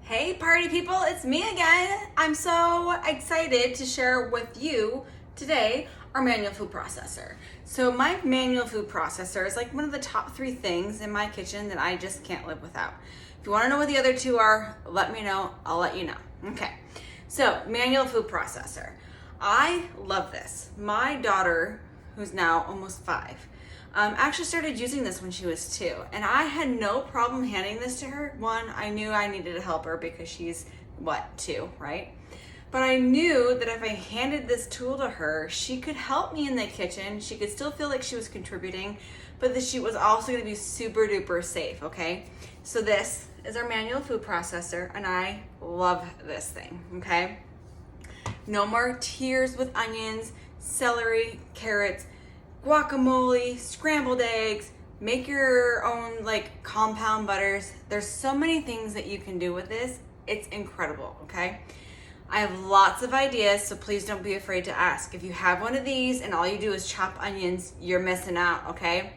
Hey party people, it's me again. I'm so excited to share with you today our manual food processor. So my manual food processor is like one of the top 3 things in my kitchen that I just can't live without. If you want to know what the other 2 are, let me know, I'll let you know. Okay, so manual food processor. I love this. My daughter, who's now almost 5, actually started using this when she was 2, and I had no problem handing this to her. One, I knew I needed to help her because she's 2, right? But I knew that if I handed this tool to her, she could help me in the kitchen. She could still feel like she was contributing, but that she was also going to be super duper safe. Okay, so this is our manual food processor, and I love this thing. Okay, no more tiers with onions, celery, carrots, guacamole, scrambled eggs, make your own like compound butters. There's so many things that you can do with this. It's incredible, okay? I have lots of ideas, so please don't be afraid to ask. If you have one of these and all you do is chop onions, you're missing out, okay?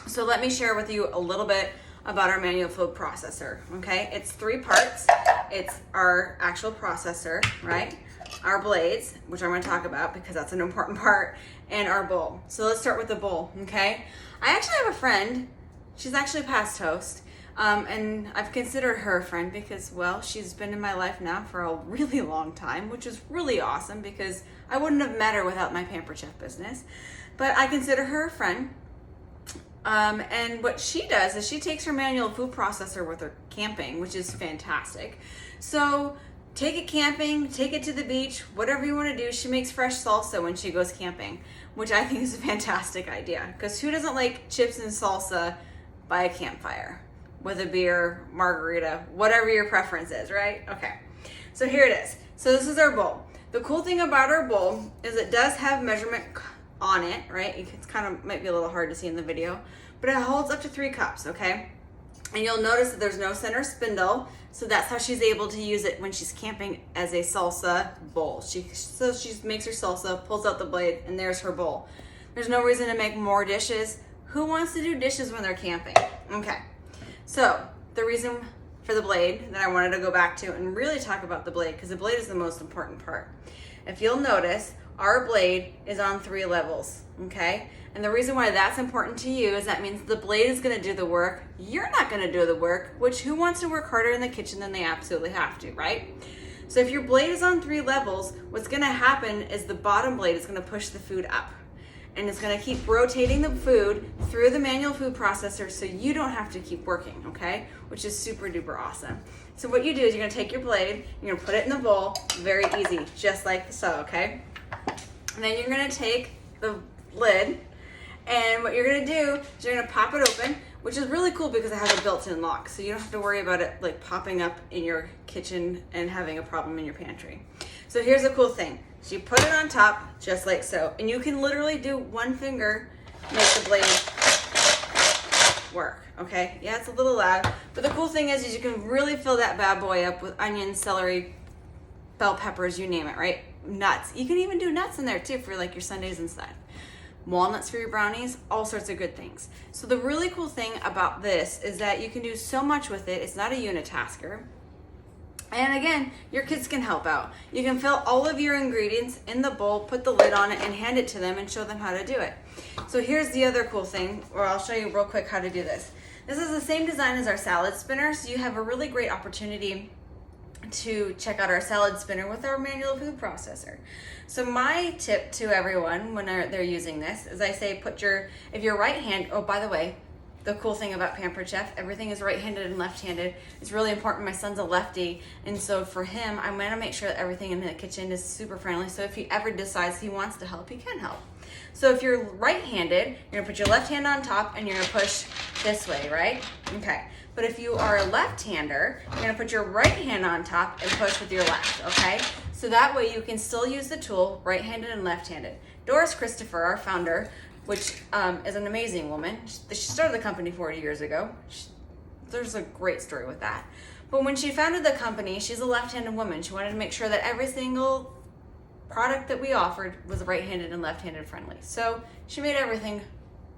So let me share with you a little bit about our manual food processor, okay? It's 3 parts. It's our actual processor, right? Our blades, which I'm going to talk about because that's an important part, and our bowl. So let's start with the bowl, okay? I actually have a friend. She's actually a past host, and I've considered her a friend because, well, she's been in my life now for a really long time, which is really awesome because I wouldn't have met her without my Pamper Chef business. But I consider her a friend. And what she does is she takes her manual food processor with her camping, which is fantastic. So take it camping, take it to the beach, whatever you want to do. She makes fresh salsa when she goes camping, which I think is a fantastic idea. Because who doesn't like chips and salsa by a campfire with a beer, margarita, whatever your preference is, right? Okay, so here it is. So this is our bowl. The cool thing about our bowl is it does have measurement on it, right? It's kind of might be a little hard to see in the video, but it holds up to 3 cups, okay? And you'll notice that there's no center spindle, so that's how she's able to use it when she's camping as a salsa bowl. She makes her salsa, pulls out the blade, and there's her bowl. There's no reason to make more dishes. Who wants to do dishes when they're camping? Okay, so the reason for the blade that I wanted to go back to and really talk about the blade, because the blade is the most important part. If you'll notice, our blade is on 3 levels, okay? And the reason why that's important to you is that means the blade is gonna do the work. You're not gonna do the work, which who wants to work harder in the kitchen than they absolutely have to, right? So if your blade is on 3 levels, what's gonna happen is the bottom blade is gonna push the food up. And it's gonna keep rotating the food through the manual food processor so you don't have to keep working, okay? Which is super duper awesome. So what you do is you're gonna take your blade, you're gonna put it in the bowl, very easy, just like so, okay? And then you're gonna take the lid, and what you're gonna do is you're gonna pop it open, which is really cool because it has a built-in lock, so you don't have to worry about it like popping up in your kitchen and having a problem in your pantry. So here's the cool thing. So you put it on top, just like so, and you can literally do one finger, make the blade work, okay? Yeah, it's a little loud, but the cool thing is you can really fill that bad boy up with onions, celery, bell peppers, you name it, right? Nuts. You can even do nuts in there too for like your sundaes and stuff. Walnuts for your brownies, all sorts of good things. So the really cool thing about this is that you can do so much with it. It's not a unitasker. And again, your kids can help out. You can fill all of your ingredients in the bowl, put the lid on it, and hand it to them and show them how to do it. So here's the other cool thing, or I'll show you real quick how to do this. This is the same design as our salad spinner, so you have a really great opportunity to check out our salad spinner with our manual food processor. So my tip to everyone when they're using this is I say if you're right hand, oh by the way, the cool thing about Pamper Chef, everything is right-handed and left-handed. It's really important. My son's a lefty, and so for him, I'm gonna make sure that everything in the kitchen is super friendly, so if he ever decides he wants to help, he can help. So if you're right-handed, you're gonna put your left hand on top and you're gonna push this way, right? Okay. But if you are a left-hander, you're gonna put your right hand on top and push with your left, okay? So that way you can still use the tool right-handed and left-handed. Doris Christopher, our founder, which is an amazing woman. She started the company 40 years ago. There's a great story with that. But when she founded the company, she's a left-handed woman. She wanted to make sure that every single product that we offered was right-handed and left-handed friendly. So she made everything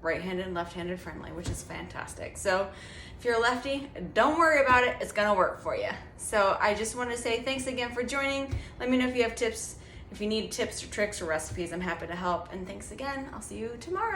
right-handed and left-handed friendly, which is fantastic. So if you're a lefty, don't worry about it. It's gonna work for you. So I just want to say thanks again for joining. Let me know if you have tips, if you need tips or tricks or recipes. I'm happy to help. And thanks again. I'll see you tomorrow.